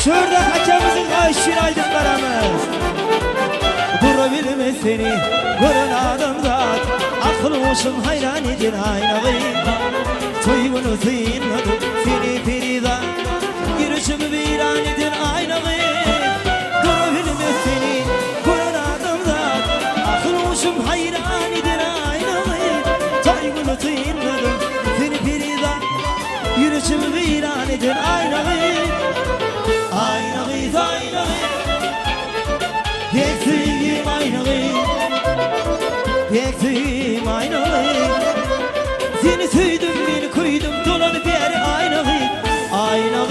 Şurada hakemimizin Ayşin Aydın Karamız. Durabilmez seni görün zat. Akıl olsun hayran edin aynağı. Toyunu zeyinladım seni perida. Girişimi viran edin aynağı. Durabilmez seni görün zat. Akıl olsun hayran edin aynağı. Toyunu zeyinladım seni perida. Girişimi viran edin aynağı. Aynağı Yektim aynağı Seni süydüm beni koydum dolanıp yere aynağı Aynağı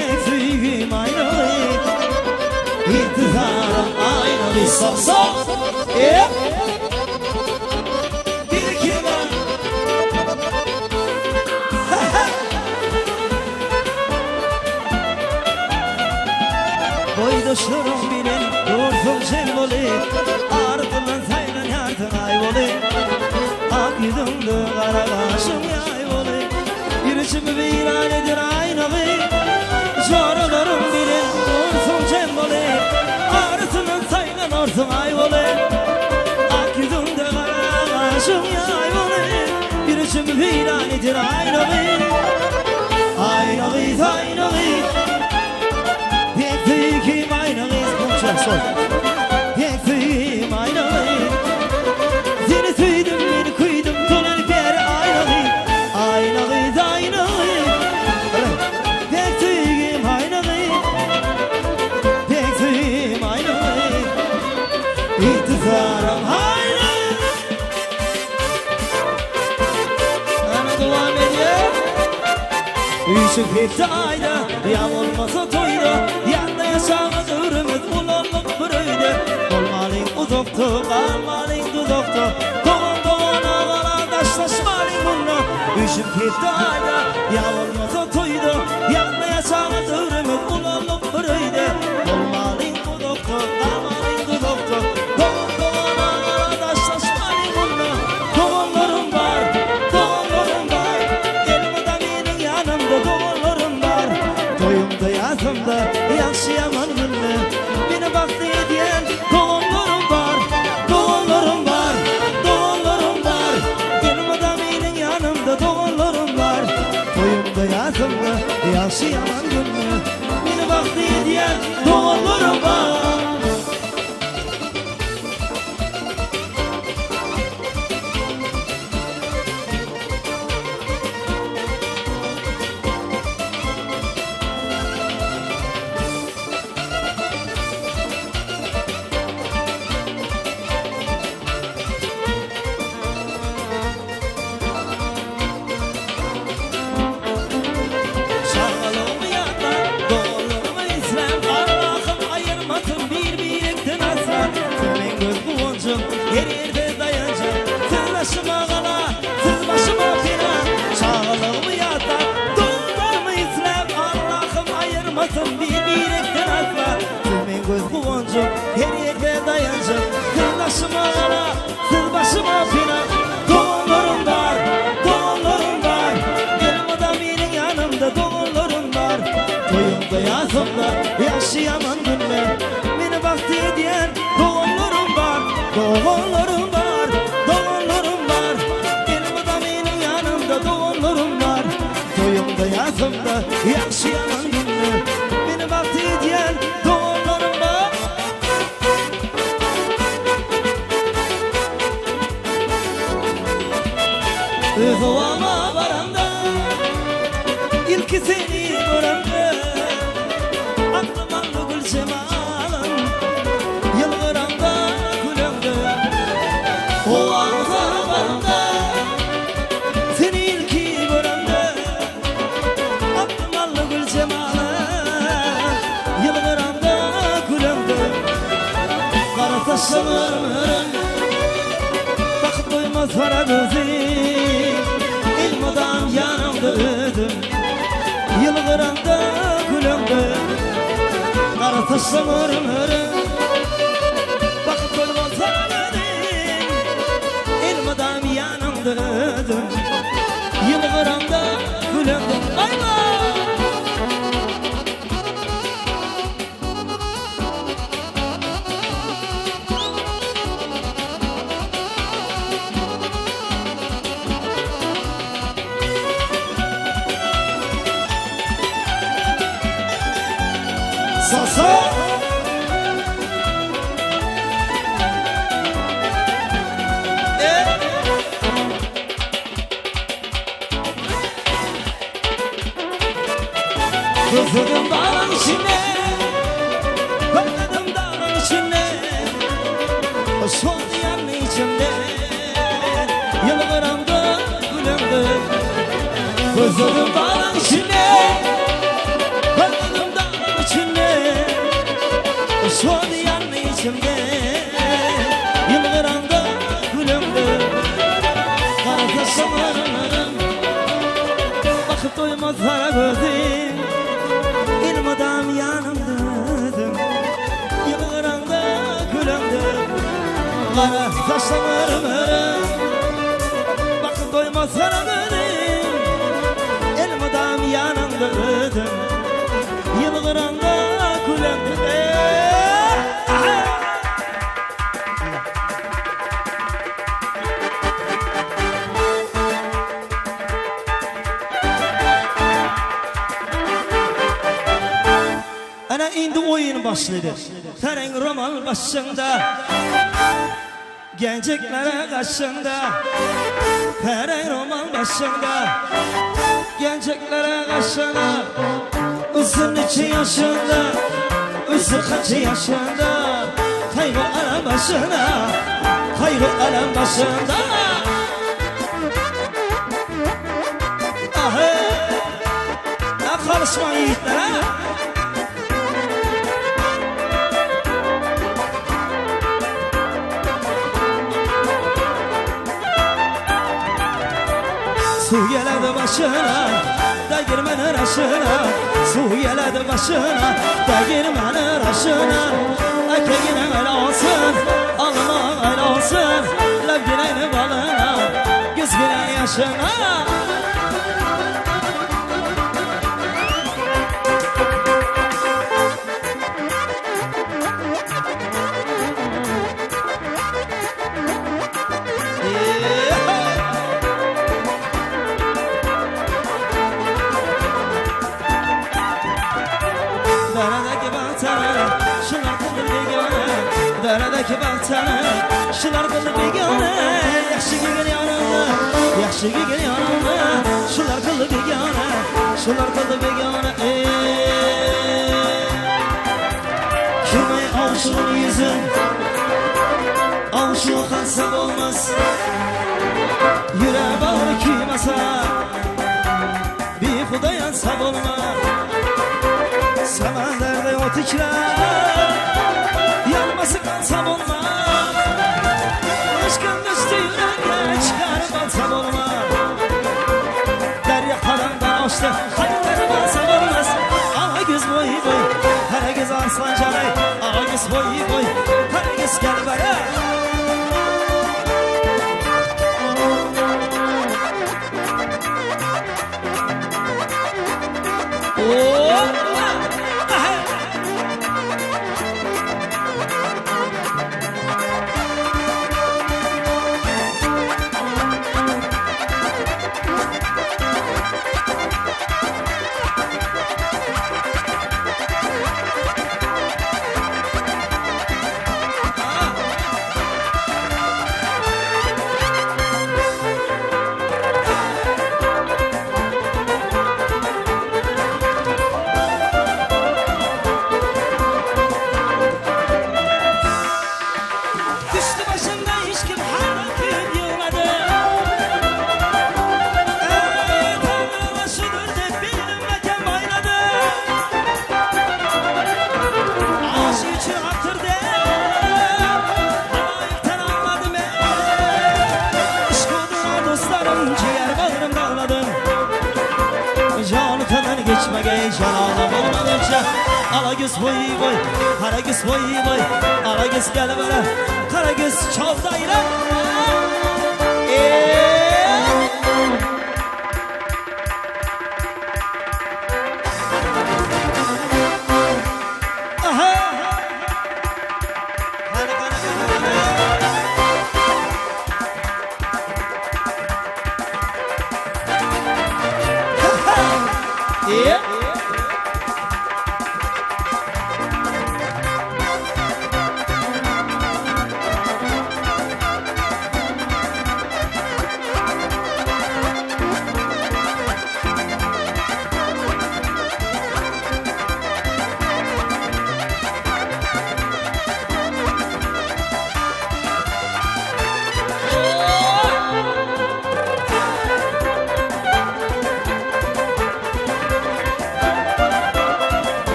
Yektim aynağı İntizarım aynağı Sok sok Boydaşlarım bilen dursun sen voli Ardından saylan yardım ay voli Ak yüzümde kara kaşım yay voli Girişimi viran edir aynağı Çoralarım bilen dursun sen voli Ardından saylan orsun ay voli Ak yüzümde kara kaşım yay voli Girişimi viran edir aynağı Aynağı Yektim aynağı Konuşar Yektim aynağı Seni süydüm beni koydum dolanıp yere aynağı Aynağı Yektim aynağı Yektim aynağı İntizarım aynağı Ana devam ediyor Üşük hepsi ayda Yağ olmasa toyda Yanında yaşağız ömrümüz bulalım buraydı Olmalıyım uzakta kalmalıyım dudakta Doğan ağala taşlaşmalıyım bununla Üşük hepsi ayda Yağ olmasa toyda Yanında yaşağız ömrümüz bulalım buraydı Olmalıyım uzakta kalmalıyım dudakta Doğan ağala taşlaşmalıyım bununla Doğanlarım var Elmada benim yanımda doğanlarım var Toyumda yazımda yaşayamam günlü Beni baktı diyen doğanlarım var Elmada benim yanımda doğanlarım var Toyumda yazımda yaşayamam günlü Beni baktı diyen doğanlarım var Her yerde dayanacak Siz başıma kala Siz başıma filan Çağlığımı yatar Doğumlarımı izlem Allah'ım ayırmasın Bir ekten asla Senin göz kuvancım Her yerde dayanacak Siz başıma kala Siz başıma filan Doğumlarım var Yanımda benim yanımda Doğumlarım var Toyumda yazımda Yaşayamam günler Beni baktı diyen Doğumlarım var Doğanlarım var Elmada benim yanımda doğanlarım var Toyumda yazımda yaşayamam günler Beni baktı diyen doğanlarım var Özovama varanda İlki seni göremde Aklıma gül cemalın Yılgıramda O ağzalarımda Seni ilki göremde Abdümallı gül cemalı Yılgıramda gülemde Kara taşlarımın Bakıp doymaz para gözü İlmadan yanımda ödüm Yılgıramda gülemde Kara taşlarımın Bakıp doymaz para gözü Elmadam yanımda ödüm Yılgıramda Sosa. Kızıldım dağın içine, kızıldım dağın içine, son yanı içimde, yılgıramda gülümdü. Kızıldım dağın içine, kızıldım dağın içine, son yanı içimde, yılgıramda gülümdü. Kara kaşlarım, bakıp doymaz kara gözüm. İlmadam yanımdadım, yılgıranda gülümdüm. Kara saçlarım, bakıp doymaz kara gözüm. İlmadam yanımdadım, yılgıranda gülümdüm. Ana indi oyun başladı. Teren roman başında, genceklere karşında. Teren roman başında, genceklere karşında. Uzun 3 yaşında, uzun kaç yaşında. Kaybı alem başına, kaybı alem başında. Ahı, karışma yiğitlere. Su geledi başına, da girmenin aşına. Su geledi başına, da girmenin aşına. Ekegine el olsun, alma el olsun. Lav girenin balına, göz giren yaşına. Daradaki bahtana, şular kıldı begane. Yaxşı gel yanımda, yaxşı gel yanımda. Şular kıldı begane, şular kıldı begane. Kime aşığın yüzün, aşığı kalsam olmaz. Yüreğe bağlı küymasa, bir kuda yansam olmaz. Samanderde o tikrar, yanması kalsam olmaz. Aşkın düştü yüreğe çıkarıp alsam olmaz. Derya karandan açtı, hayatları balsam olmaz. Ağa göz boy boy, kara göz arslan canay. Ağa göz boy boy, kara göz gel bana. Alagöz boy boy, Karagöz boy boy, Alagöz gel bana, Karagöz çaldayla.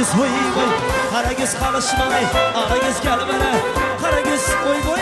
Karagöz oy boy, Karagöz kalışmay, Karagöz gel bana, Karagöz oy boy.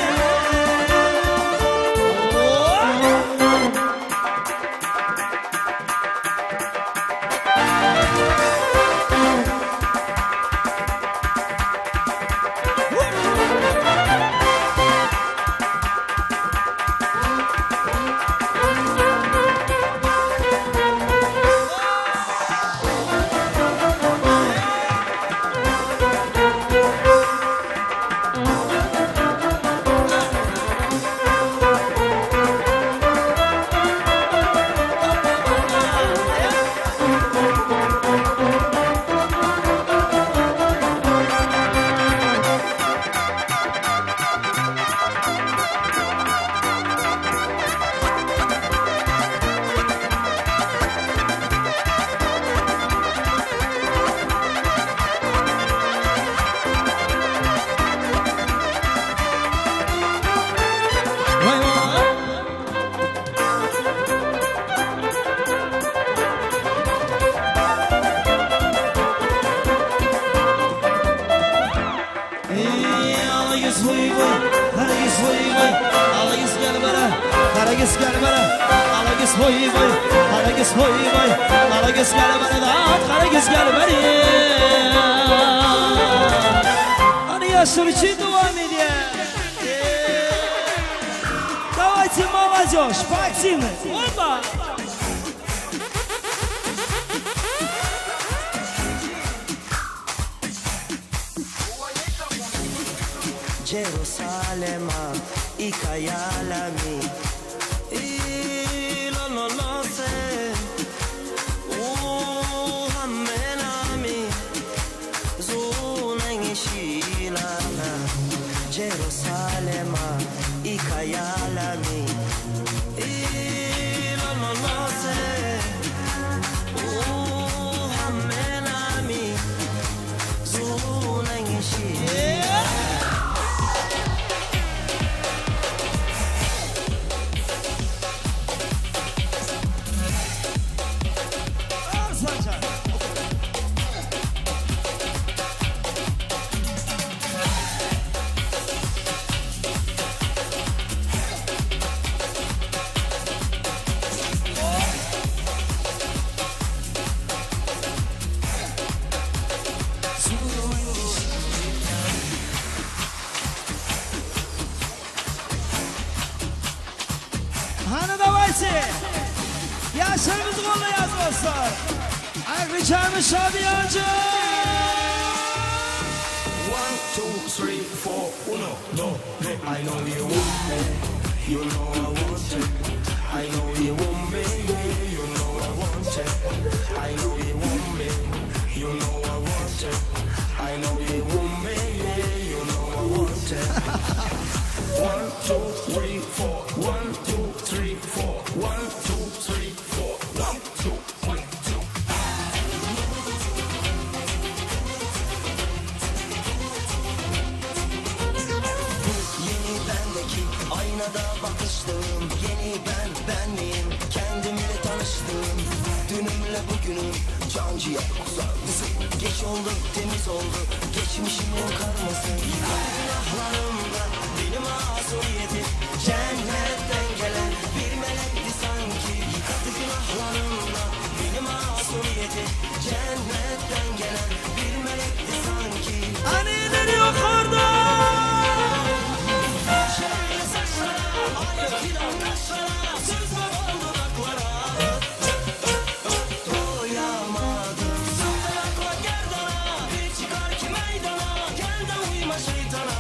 Karagöz gel bana, Karagöz oy boy, Karagöz oy boy, Karagöz gel bana da, Karagöz gel bana. Hani yaşam için devam ediyor. Давайте, молодежь, поактивнее. Опа! Jerusalema ikayalami ilololose uhammelami zunengishilana Jerusalema ikayalami ilololose uhammelami zunengishilana. Hani давайте, yaşlarımızı kolla yaz dostlar. Ayrıcamı Şadiyancı. 1, 2, 3, 4, 1, 2, 3. I know you want me, you know I want it. I know you want me, you know I want it. I know you want me, you know I want it. I know you want me, you know I want it. 1, 2, 3, 4. 1, 2, 3, 4. 1, 2, 3, 4. 1, 2, 3, 4. Yeni bendeki aynada bakıştım. Yeni ben miyim? Kendimle tanıştım. Dünümle bugünüm canciye sardısı. Geç oldu temiz oldu geçmişimin karması. Yıkadı günahlarımda benim masumiyeti. Cennetten gelen bir melekti sanki. Yıkadı günahlarımda benim masumiyeti. Cennetten gelen bir melekti sanki. Hani ileri yukarıda. Şehri saçlara, ayı filan kaşlara, söz var oldu baklara. Doyamadım. Sırtına koy gerdana, bir çıkar ki meydana. Gel de uyma şeytana.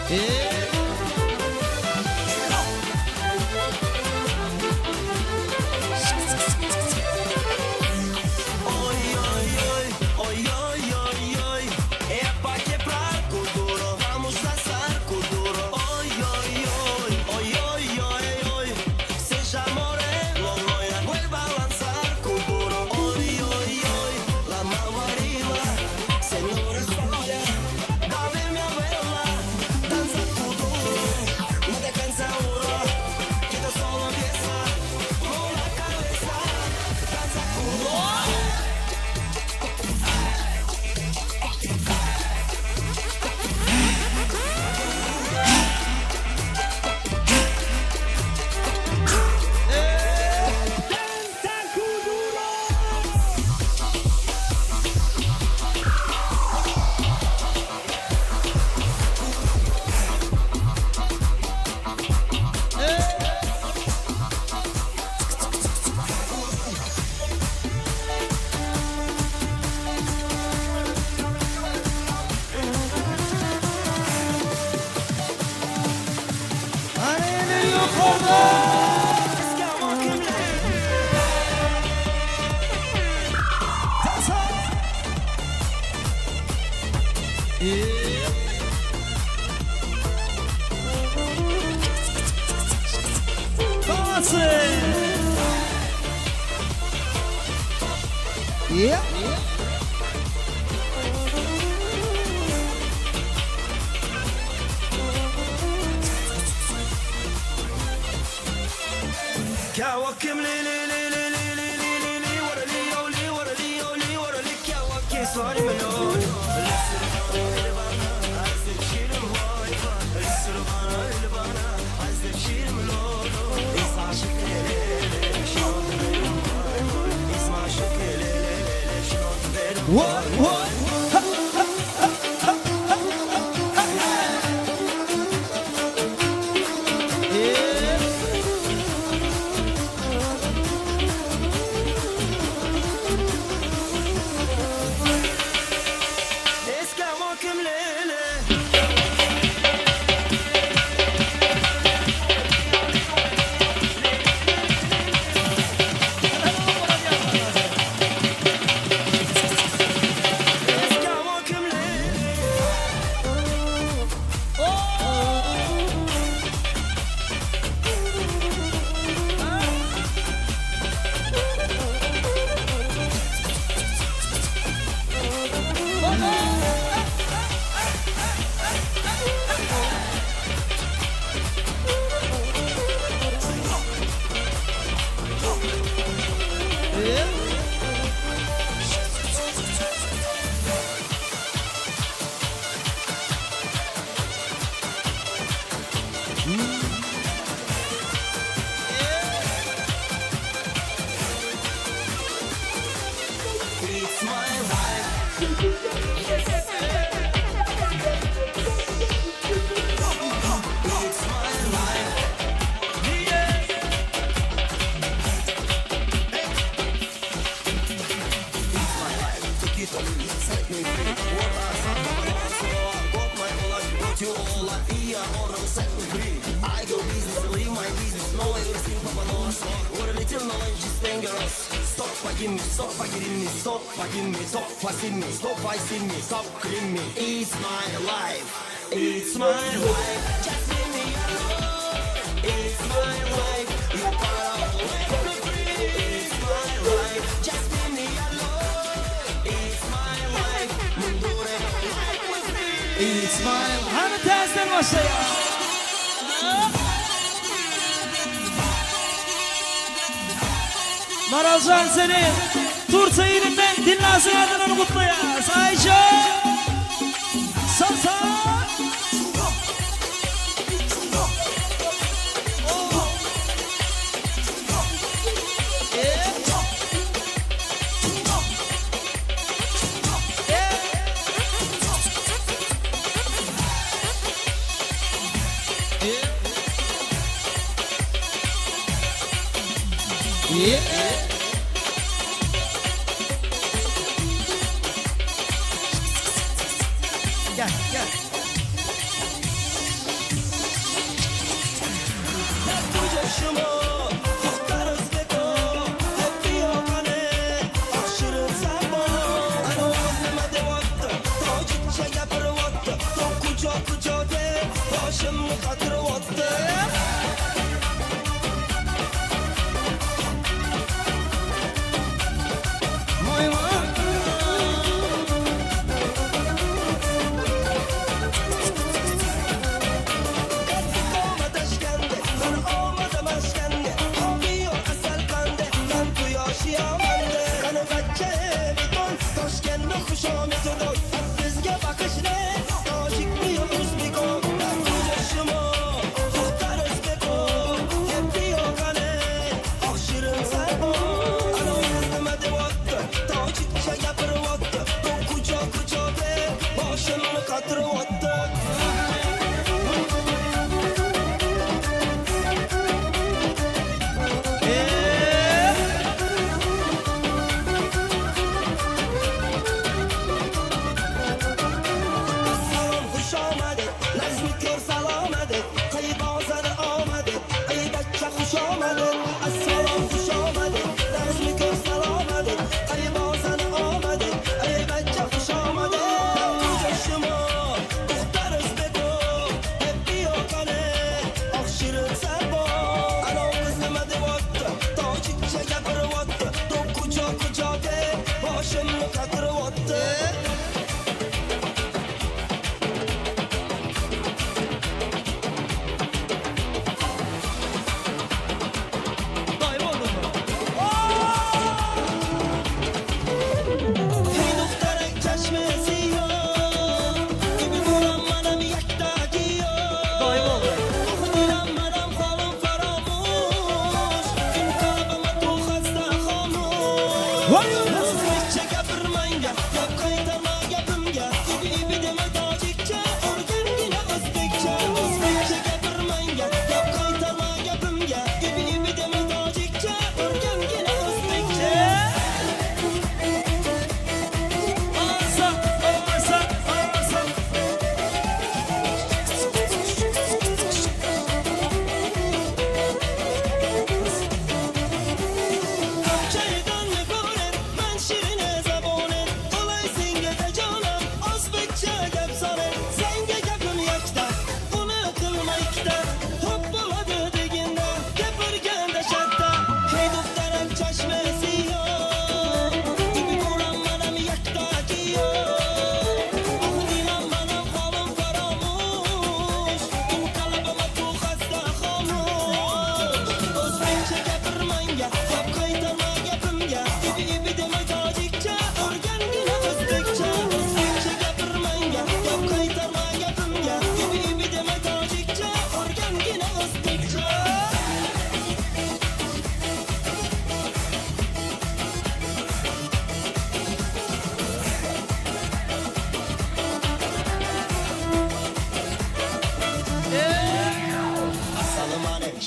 Yeah. كواكب لي لي لي لي لي لي لي لي لي ورا لي ولي ورا لي ولي ورا لي كواكب صاري مليون What? What? It's my life. It's my life. It's my life. Take it or leave it, set me free. What I saw, so I got my whole life, got you all life. Yeah, or set me free. I go business, leave my business. No, everything Papa knows. What a little knowledge is dangerous. Stop fighting me, stop fighting me, stop fighting me, stop fighting me, stop fighting me, stop killing me. It's my life, it's my life. Just leave me alone. It's my life. You gotta let me free. It's my life. Just leave me alone. It's my life. It's my life. Hani tersten başla ya. Maralcan seni Tursa yerinden dinlasın adını kutluya. Sayıca Sasa Gel gel. boshimni qotiryapti.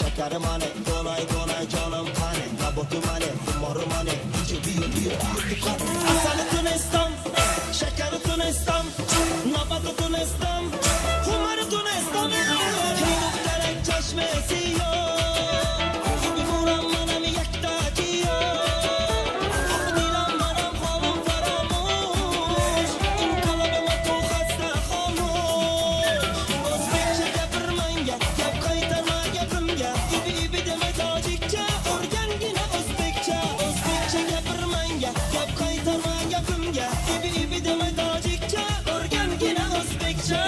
Şekerim hani, donay donay canım hani, kabotum hani, kumarım hani, gücü büyür Asalı Tunes'tan, şekeri Tunes'tan, nabatı Tunes'tan, kumarı Tunes'tan. Hinduk derek çeşmesi yok, gibi vuran bana mi yektaki yok. Dilan bana kolum faramuş, in kalıbıma tu hasta olmuş. Özbekçe gapirmen gap, gap kaytarma gapimga. İbi deme tacikçe, örgen yine Özbekçe. Özbekçe gapirmen gap, gap kaytarma gapimga. İbi deme tacikçe, örgen yine Özbekçe.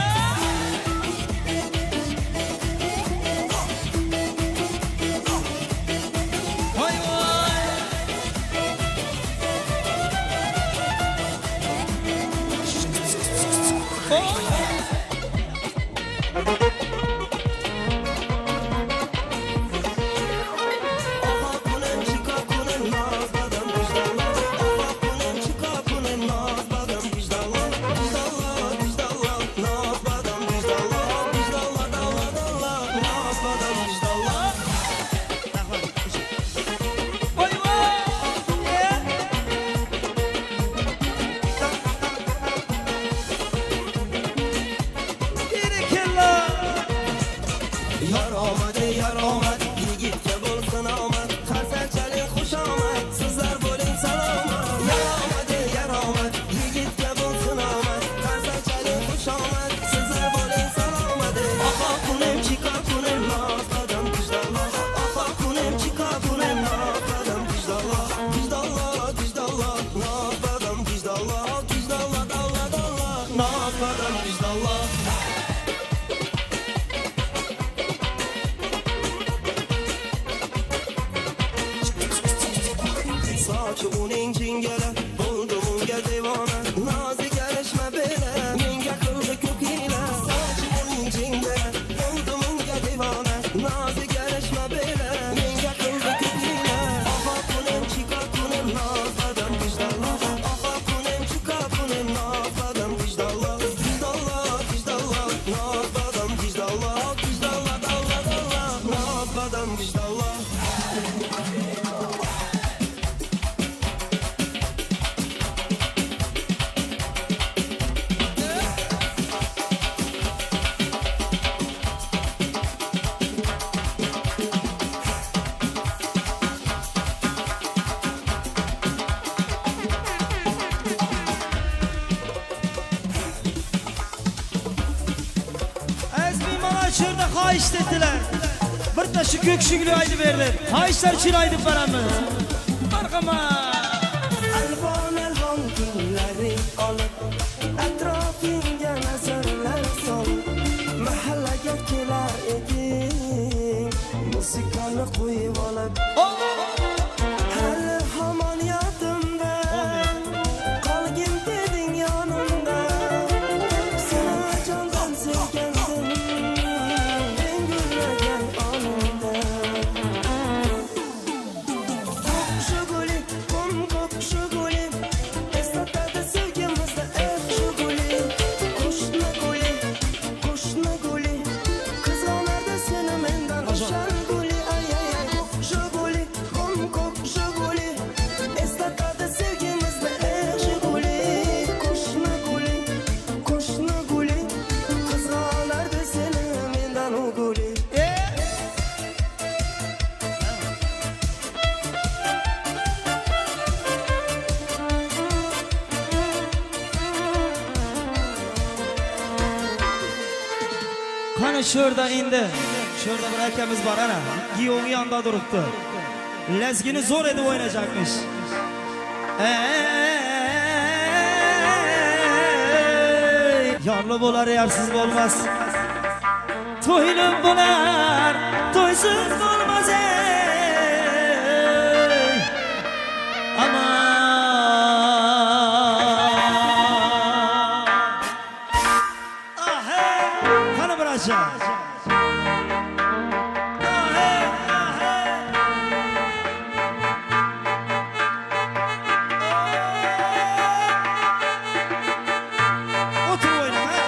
Vay vay. Aha kunen çıka kunen naz badam vicdanlar. Aha kunen çıka kunen naz badam vicdanlar. Vicdanlar vicdanlar naz badam vicdanlar. Vicdanlar dalla dalla naz badam vicdanlar. Vay vay. Yürü kella. Yar omadi yar omad yigitga bo'lsin omad. Xarsangchalik xushomad sizlar bo'ling salomat. Yar omad yigitga bo'lsin omad. Xarsangchalik xushomad sizlar bo'ling salomat. Aha kunem Shu uning chingala bo'ldim unga devona noziga erishma bela menga qildi ko'p hiyla Shu uning chingala bo'ldim unga devona noziga erishma bela menga qildi ko'p hiyla Oha kunim chika kunim nozladim vijdonlo Oha kunim chika kunim nozladim vijdonlo Vijdonlo vijdonlo nozladim vijdonlo Vijdonlo nozladim vijdonlo Ezmi mana şurada hayiş dediler. Bir de şu gökşüglü aydı verdi. Hayişler için aydı paramız. Barkama. Alvon alvon kunlaring olib atrofingga nazarlar sol mahallaga kelar eding musiqani qo'yib olib hali hamon yodimda qolgin deding yonimda seni jondan sevgandim men gulmagan onimda Shuguli, kum kop shuguli Eslatadi sevgimizda shuguli Qo'shni guli Qizg'onardi seni mendan o'shan guli Ay ay ay Shuguli, kum kop shuguli Eslatadi sevgimizda shuguli Qo'shni guli Qizg'onardi seni mendan u guli Qani şurada indi. Şurada bir akamiz var ana. Giyongi yanında duruptu. Lezgini zor edip oynayacakmış. Yanlı bolar yarsız olmaz. Toylu bolar, toysuz olmaz Aman. Ah hey, kanı bırakacağım. Otur oyna ha.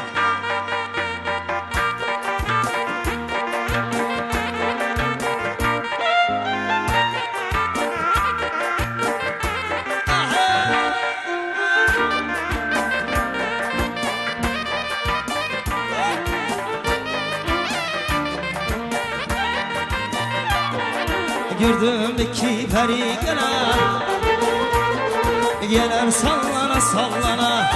Gördüm iki peri gelir sallana sallana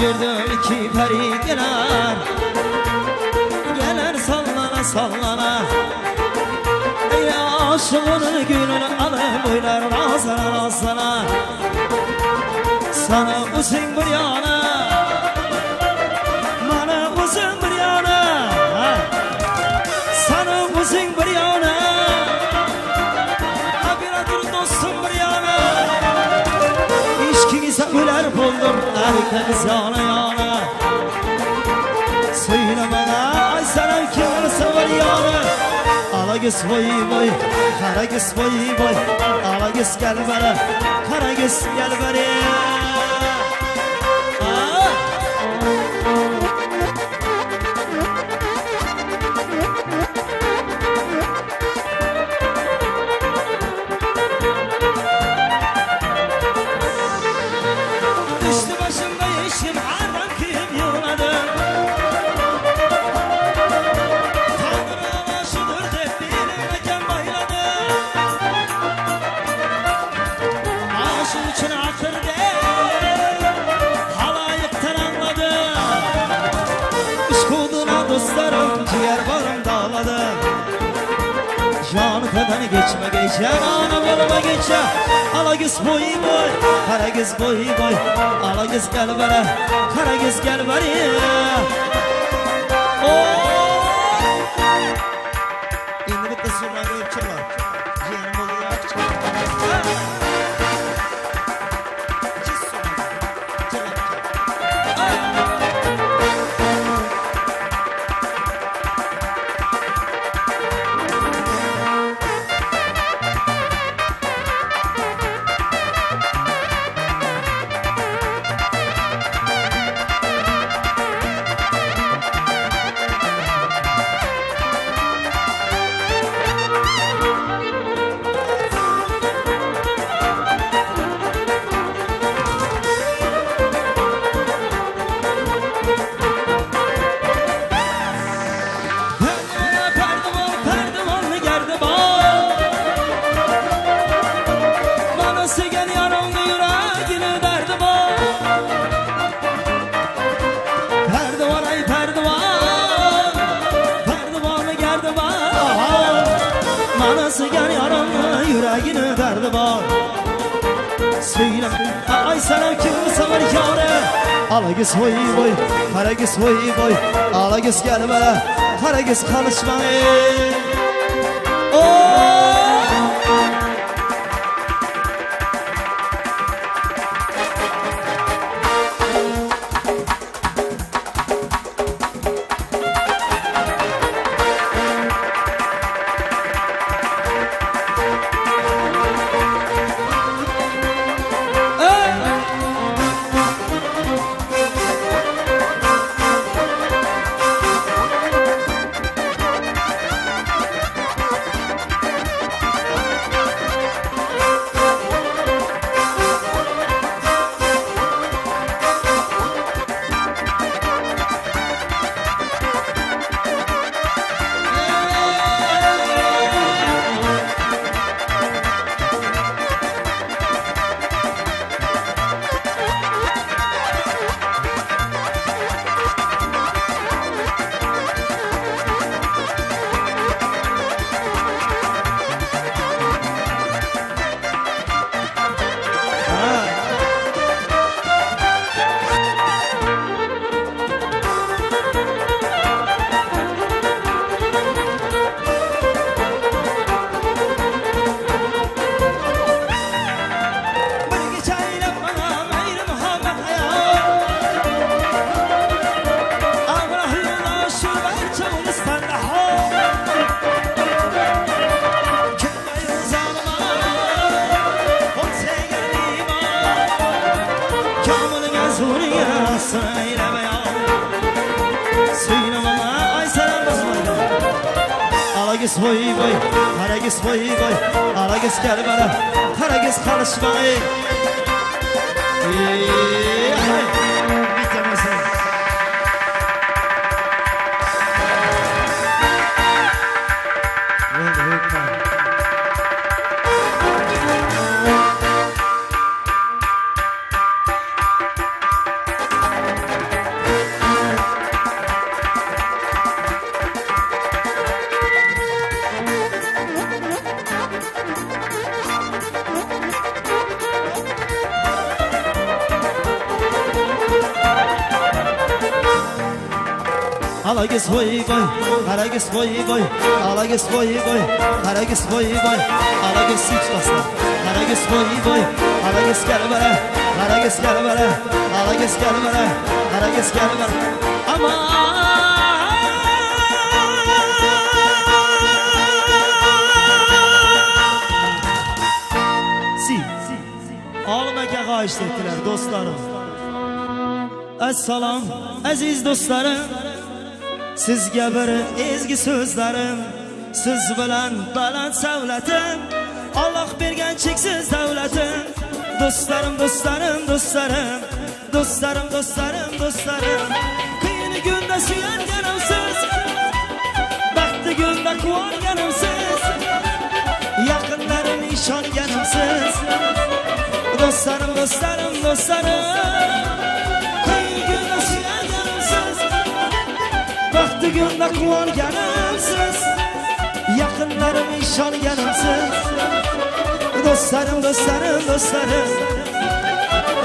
Gördüm iki peri gelir sallana sallana Ey aşığın gülünü alıp oynar razana razana Sana uzun bir yana Bana uzun bir yana Sana uzun bir yana Habiradır dostum bir yana İşkinize güler buldum Erkeniz yana yana Söyle bana ay sana kim sever yana Alagüs boy boy Karagüs boy boy Alagüs gel bana Karagüs gel bana Düştü başımda yeşil aram kim yuladı Tanrı aşıdır de bilinmeken bayladı Aşık için akır de halayıktan anladı Işkuduna dostlarım ciğer varım dağladı Canı kadar geçme geçe Ana boluma geçe Alagüs boy boy Karagüs boy boy Alagüs gel bana Karagüs gel bana İndi bitti sonra ölçü var Ciğerim oluyor Anasıgan yaramı yüreğine derdi var. Söyle ay sana kim sever yâre. Alagis hoy boy, haragis hoy boy. Alagis gelme, haragis kalışma. Alagis boy boy, haragis boy boy. Alagis gel bana, haragis kalışma. Bitemezsin. Alagis boy boy, haragis boy boy. Alagis boy boy, haragis boy boy. Alagis hiç basma. Haragis boy boy, alagis gel bana, haragis gel bana, alagis gel bana, haragis gel bana. Aman. Ağlamaga g'oyishdi etdilar do'stlarim. Assalom aziz do'stlarim. Sizga bir ezgi so'zlarim. Siz bilan baland savlatim. Alloh bergan cheksiz davlatim. Do'stlarim, do'stlarim, do'stlarim. Do'stlarim, do'stlarim, do'stlarim. Qiyin kunda suyanganimsiz. Baxtli kunda quvonganimsiz. Yaqinlarim ishonganimsiz. Do'stlarim, do'stlarim, do'stlarim. Qiyin kunda suyanganimsiz. Baxtli kunda quvonganimsiz. Yaqinlarim ishonganimsiz. Do'stlarim, do'stlarim, do'stlarim.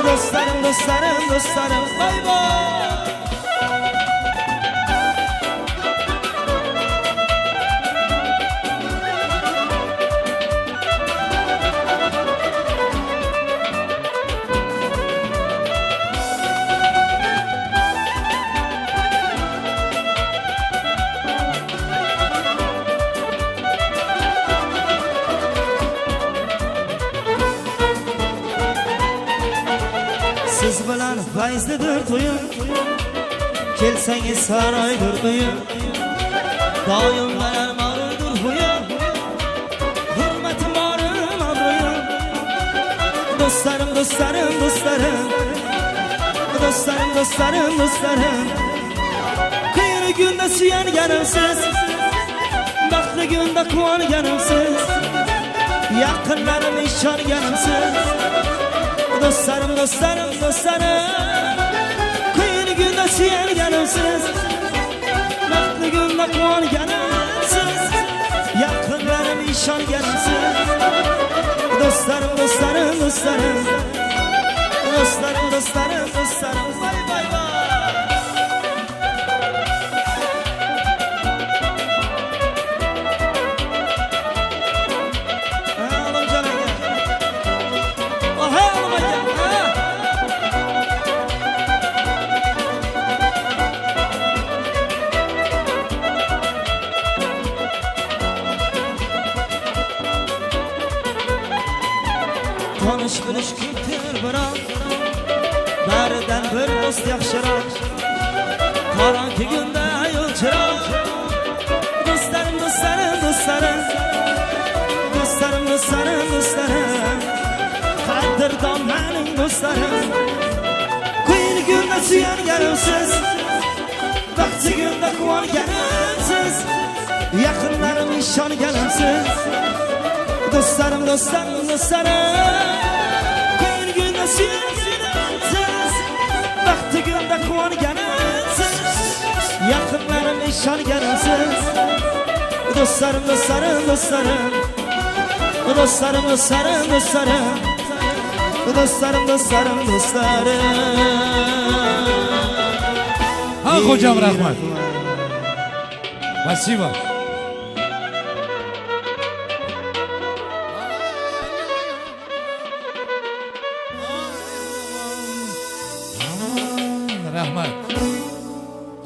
Do'stlarim, do'stlarim, do'stlarim. Voy voy. Siz bilan fayzlidir to'yim. Kelsangiz saroydir uyim. Doim bilan ma'ruldir huyim. Hurmatim borim obro'yim. Do'stlarim, do'stlarim, do'stlarim. Do'stlarim, do'stlarim, do'stlarim. Qiyin kunda suyanganimsiz. Baxtli kunda quvonganimsiz. Yaqinlarim ishonganimsiz. Do'stlarim, do'stlarim, do'stlarim. Qiyin kunda suyanganimsiz. Baxtli kunda quvonganimsiz. Yaqinlarim ishonganimsiz. dostlarım, dostlarım. Dostlarım, dostlarım, dostlarım. Vay vay vay. Oğlum canım gel. Oh hey oğlum gel. Tanış bilish kimdir biroq baridan bir do'st yaxshiroq qorong'i kunda yo'lchiroq do'stlarim do'stlarim do'stlarim do'stlarim do'stlarim do'stlarim qadrdon mening do'stlarim qiyin kunda suyanganimsiz baxtli kunda quvonganimsiz yaqinlarim ishonganimsiz dostlarım, dostlarım, dostlarım. Qiyin kunda suyanganimsiz baxtli kunda quvonganimsiz yaqinlarim ishonganimsiz dostlarım, dostlarım, dostlarım. Dostlarım, dostlarım, dostlarım. Dostlarım, dostlarım, dostlarım. Ha hocam rahmat. Спасибо. Rahmat.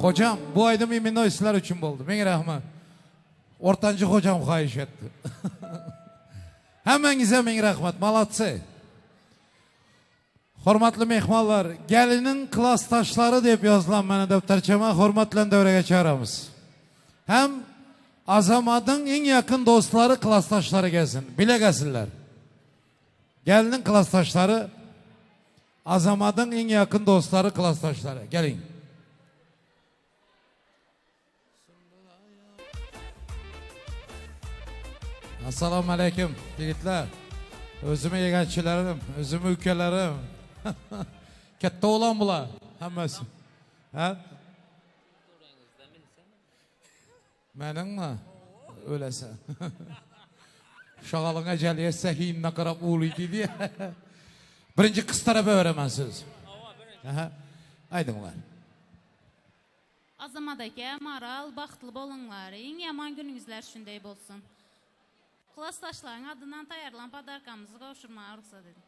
Hocam bu ayda minno sizlar uchun bo'ldi. Menga rahmat. O'rtanchi hocam xohish etdi. Hammangizga ming rahmat. Молодцы. Hurmatli mehmonlar, gelinin klassdoshlari deb yozilgan mana daftarchama hurmat bilan davraga chaqiramiz. Hem Azamat'ın en yakın dostları klassdoshlari gelsin. Bilegesinler. Gelinin klassdoshlari Azamat'ın en yakın dostları klassdoshlari. Gelin. Assalomu alaykum yigitlar. Özümü yeganchilarim, özümü ukalarim. Katta olan bular hammasi. Ha? Meningmi? O'lasan. Shog'aling ajal yetsa hiyinga qarab o'laydi diye. Birinchi qiz tarafa beraman siz. Aha. Aydınlar. Azamat aka, Maral, baxtlı bolunlar. Eng yomon güningizlar shunday bo'lsin. Klassdoshlaring adından tayyorlan podarkamimizni qovurishga ruxsat eting.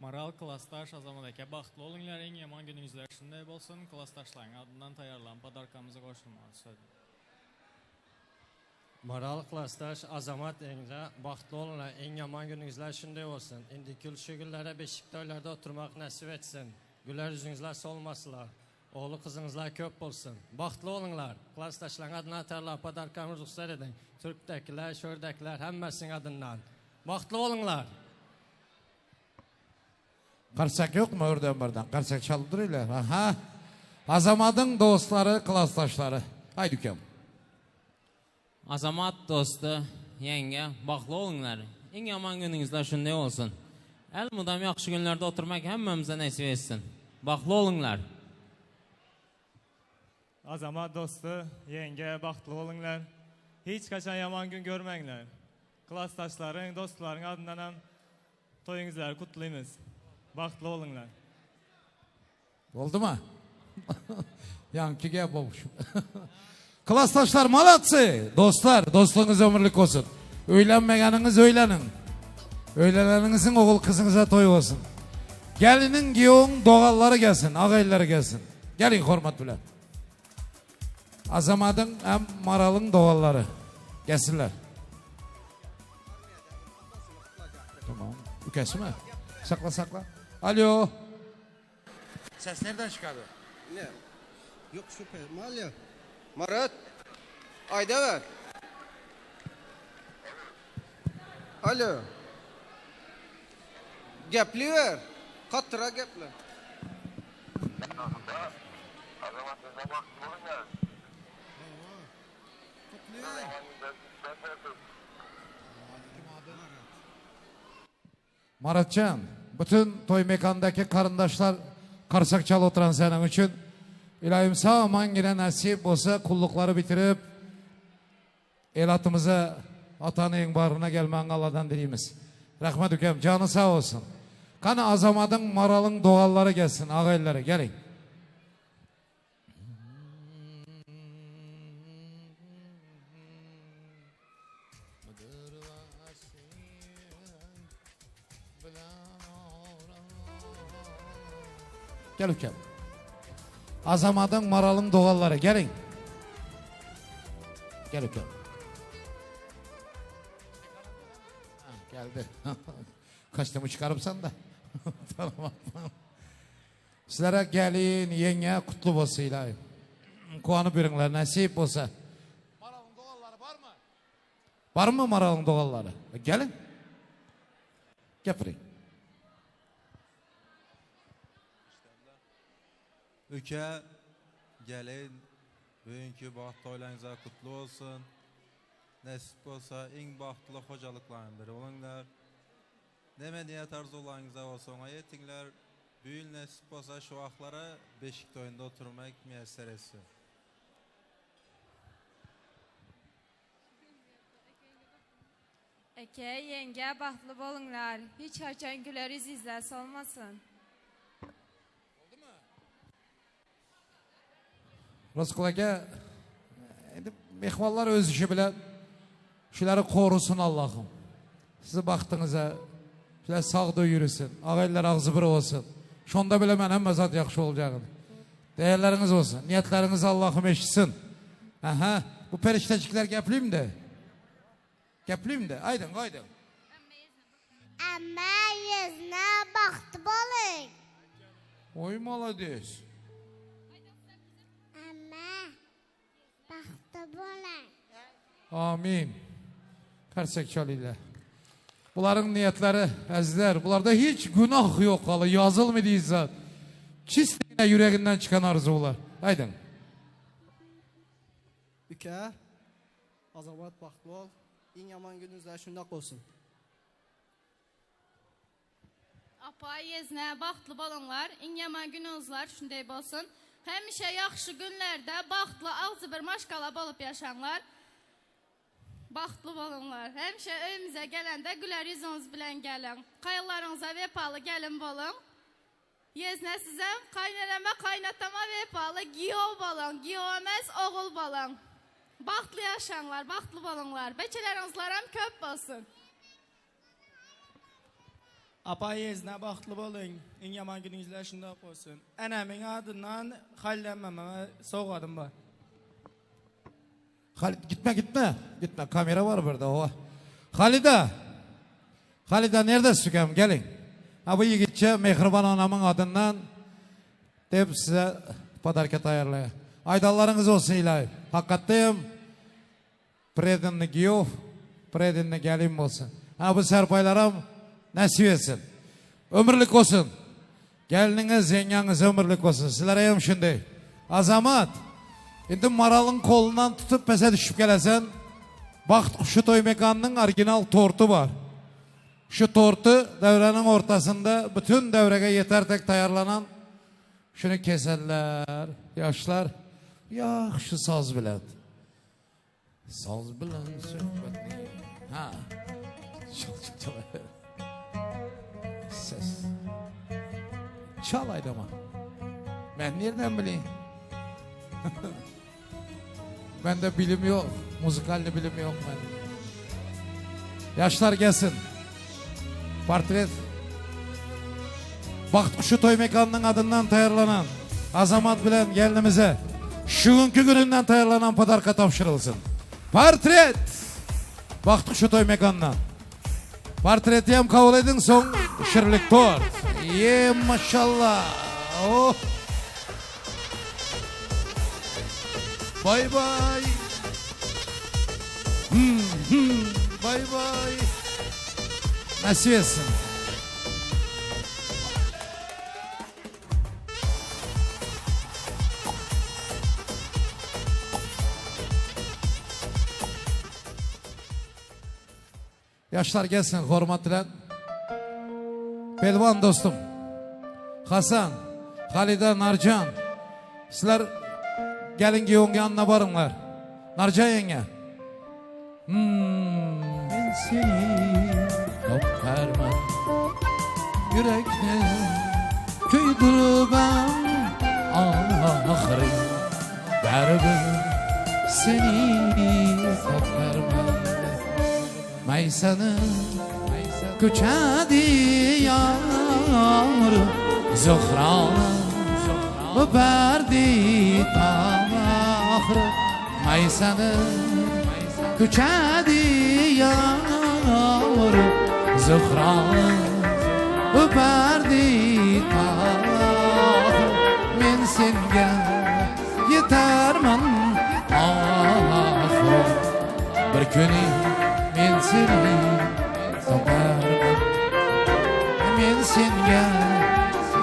Maral klassdaş Azamat aka, baxtlı olinglar, eng yomon güningizlar shunday bo'lsin. Klassdoshlaring adından tayyorlan podarkamimizni qovurishga ruxsat eting. Maral klassdaş Azamat englar, baxtlı olinglar, eng yomon güningizlar shunday bo'lsin. Endi kulshi kunlarda beshiktoylarda o'tirmoq nasib etsin. Güler yüzünüzler solmasınlar. Oğlu kızınızlar köp olsun. Baxtlı olinglar. Klassdaşlarning adından tayyorlan podarkamimizni ruxsat eting. Türkdagilar, sho'rdagilar hammasining adından. Baxtlı olinglar. Qarsak yok mu oradan buradan? Qarsak çalıp duruyorlar. Aha. Azamat'ın dostları, klassdoshlari. Haydi ukem. Azamat dostu, yenge, baxtlı olinglar. Eng yomon güningizlar shunday olsun. Elmudam yaxshi kunlarda o'tirmak hammamizga nasib etsin. Baxtlı olinglar. Azamat dostu, yenge, baxtlı olinglar. Hiç kaçan yaman gün görmengler. Klassdaşlaring, dostlaring adından ham to'yingizlarni qutlaymiz. Baxtlı olinglar. Oldu mu? Yankı gel babuşum. Klassdaşlar молодцы. Dostlar, dostluğunuz ömürlük olsun. Öylenmeganınız öylenin. Öylenenizin oğul kızınıza toy olsun. Gelinin giyoğun doğalları gelsin, ağayları gelsin. Gelin hürmet bilen. Azamat'ın hem Maral'ın doğalları gelsinler. Tamam. Bu kesme. Sakla sakla. Alo. Ses nereden çıkardı? Ne? Yok süper. Malya. Marat. Ayda ver. Alo. Gepli ver. Kattıra geple. Maratcan, bütün toy mekandaki karındaşlar karsak çal oturan senin için İlahim sağ aman yine nasip olsa kullukları bitirip el atımıza atanın barına gelmen Allah'tan dileyimiz. Rahmet ükem, canı sağ olsun. Kana Azamad'ın, Maral'ın doğalları gelsin, ağayları gelin. Gel ükem. Azamad'ın, Maral'ın doğalları gelin. Gel ükem. Geldi. Kaçtımı çıkarıpsan da. Tamam. Sizlere gelin, yenge, kutlu olsun ilahi. Kuanı birinler, nasip olsa. Maral'ın doğalları var mı? Var mı Maral'ın doğalları? Gelin. Gepirin. Üke, gelin, bugünkü baxt toylarınıza kutlu olsun. Nasip olsa en baxtlı hocalıkların biri olunlar. Ne meniyet arzularınıza olsa ona yetinler. Büyül nasip olsa şu vaxtlara beşik toyunda oturmak müyesser etsin. Eke, yenge, baxtlı bolunlar. Hiç haçan güler yüz izles olmasın. Rızkıl aka, mehvallar öz işi bilen şuları korusun Allah'ım. Sizi baktığınıza şular sağda yürüsün, ağaylar ağzı bir olsun. Şonda bile ben hem zat yaxşı olacağım. Değerleriniz olsun, niyetleriniz Allah'ım eşitsin. Aha, bu periştecikler gepliyim de. Gepliyim de, aydın. Ama yüzüne baktı bolun. Oy malades. Baktı bolun. Amin. Kersek çalıyla. Bunların niyetleri ezler. Bunlarda hiç günah yok halı. Yazılmadı zat. Çistliğine yüreğinden çıkan arzular. Aydın. Üke, Azamat baxtlı ol. En yaman gününüzler şundak olsun. Apa yezne baxtlı bolunlar, en yaman gününüzler şunday bolsun. Həmişə yaxşı günlərdə baxtlı ağzı bir maşqala bolup yaşanlar. Baxtlı bolunlar. Həmişə öyümüzə gələndə gülər yüzünüz bilən gəlin. Qayılarınıza vepalı gəlin bolun. Yeznə sizə qaynanama qaynatama vepalı giyov bolun. Giyov emas oğul bolun. Baxtlı yaşanlar, baxtlı bolunlar. Beçələrinizlər həm köp bolsun. Apa yezne baxtlı bolun. En yaman gününüzler şundak olsun. Enemin adından hallenmeme soğudım var. Gitme. Gitme. Kamera var burada. O. Halide nerede sükem? Gelin. Ha bu yigitçe Mehriban anamın adından deyip size padarket ayarlaya. Aydallarınız olsun ilahi. Hakikattayım. Predinli giyov, predinli gelin olsun. Ha bu serpaylarım nasip etsin. Ömürlük olsun. Gelininiz, yengeniz ömürlük olsun. Sizlere hem şimdi. Azamat. Şimdi Maral'ın kolundan tutup pese düşüp gelesen. Bak şu toy mekanının orijinal tortu var. Şu tortu devrenin ortasında bütün devrege yeter tek tayarlanan. Şunu keserler. Yaşlar. Ya şu saz bilen. Saz bilen söhbetini. Ha. Çal. Ses. Çal aydama. Ben nereden bileyim? Bende bilim yok. Müzikalli bilim yok bende. Yaşlar gelsin. Portret. Baxt şu toy mekanının adından tayarlanan Azamat bilen gelinimize şu günkü gününden tayarlanan padarka tavşırılsın. Portret. Baxt şu toy mekanından. Portreti hem kabul edin son şirlik tort. Ye maşallah. Oh. Bye bye. Bye bye. Nasip etsin. Yaşlar gelsin hürmetler. Pelvan dostum. Hasan, Halide, Narcan. Sizler gelin ki onun yanına varınlar. Narcan yenge. seni koparmam. Yürekte köydürmem ahırı. Baribir seni koparmam. Maysani ko'chadi yağmur Zuhrona bardi tamahri. Maysani ko'chadi yağmur Zuhrona bardi tamahri. Men senga yetarman ahir. Bir kuni men seni toparman. Men senga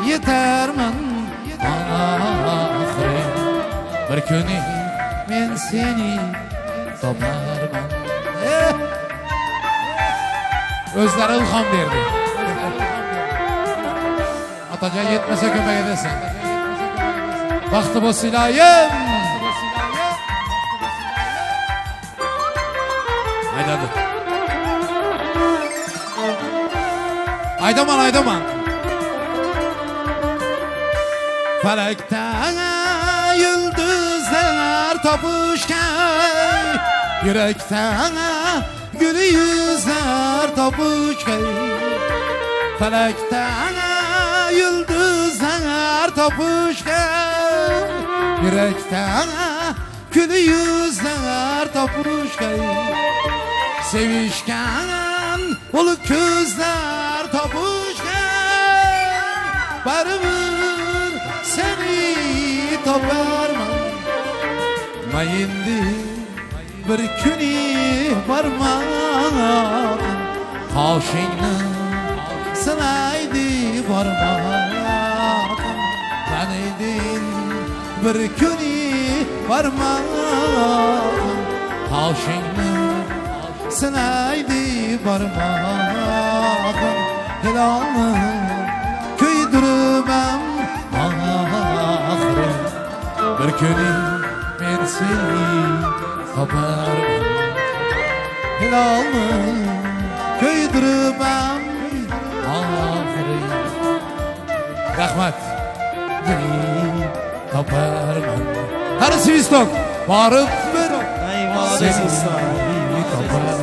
yetarman ahir. Bir kuni men seni toparman. Özleri ilham berdi. Ataca yetmese kömek edesin. Baxtı bu silayım. Haydadı. Aydaman, aydaman. Felekten yıldızlar topuşken, yürekten gülü yüzler topuşken. Felekten yıldızlar topuşken, yürekten gülü yüzler topuşken. Sevişken ulu közler topuşken. Baribir seni toparman. Mayindi bir kuni barmağın, qoshingni sinaydi barmağın. Tanidin bir kuni barmağın, qoshingni sinaydi barmağın. Hilalni köydürmem ahir. Bir kuni men seni toparman. Hilalni köydürmem ahir. Rahmat. Toparman. Hadi Svistok. Barib bir seni toparman.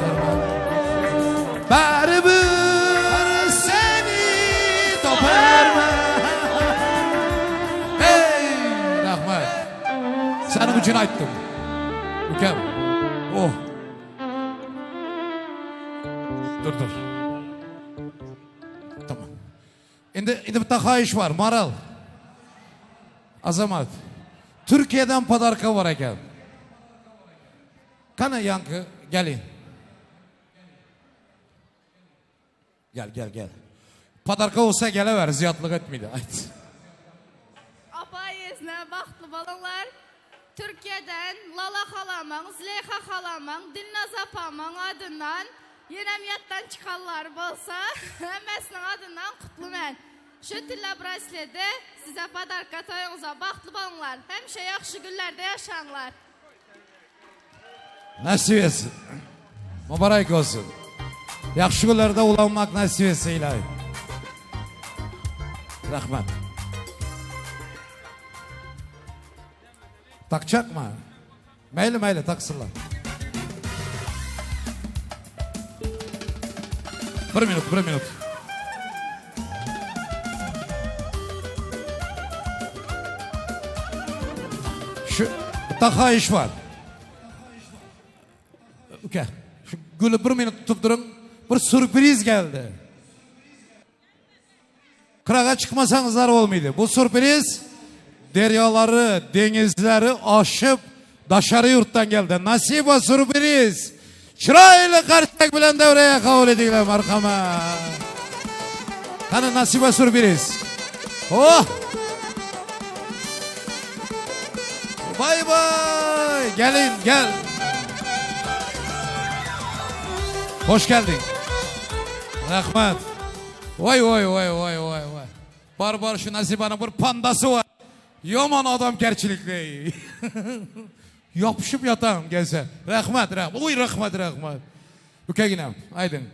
Baribir seni toparman. Hey rahmat. Senin için aytdım. Ukam. Oh. Dur. Tamam. Şimdi bir tahayiş var. Maral. Azamat. Türkiye'den padarka var ekan. Kana yankı gelin. Gel. Padarka olsa gelever, ziyatlık etmeydi. Ayt. Apayezne baxtlı balıqlar. Türkiye'den Lala Xalamang, Züleyxa Xalamang, Dilnaz apamang adından yenemiyattan çıkanlar bolsa, həmməsinin adından qutlu mən. Şu tilla braslede size padarka toyunuza baxtlı balıqlar. Həmişə yaxşı günlərdə yaşanlar. Nasip etsin. Mübarek olsun. Yaxşı günlerde ulanmak nasip etsin ilahi. Rahmet. Takacak mı? Meyli taksınlar. Bir minut. Şu taka iş var. Okay. Şu gülü bir minut tutup durun. Bir sürpriz geldi. Kırağa çıkmasanızlar olmaydı. Bu sürpriz deryaları, denizleri aşıp daşarı yurttan geldi. Nasip o sürpriz. Çıraylı karşıdak bilen devreye kabul ediyorlar markama. Hani nasip o sürpriz. Oh! Bay. Gelin gel. Hoş geldin. Rahmet. Vay. Bar şu Nasibanın bir pandası var. Yaman adam gerçilikli. Yapışıp yatan gelse. Rahmet. Uy rahmet. Ükeginem, aydın.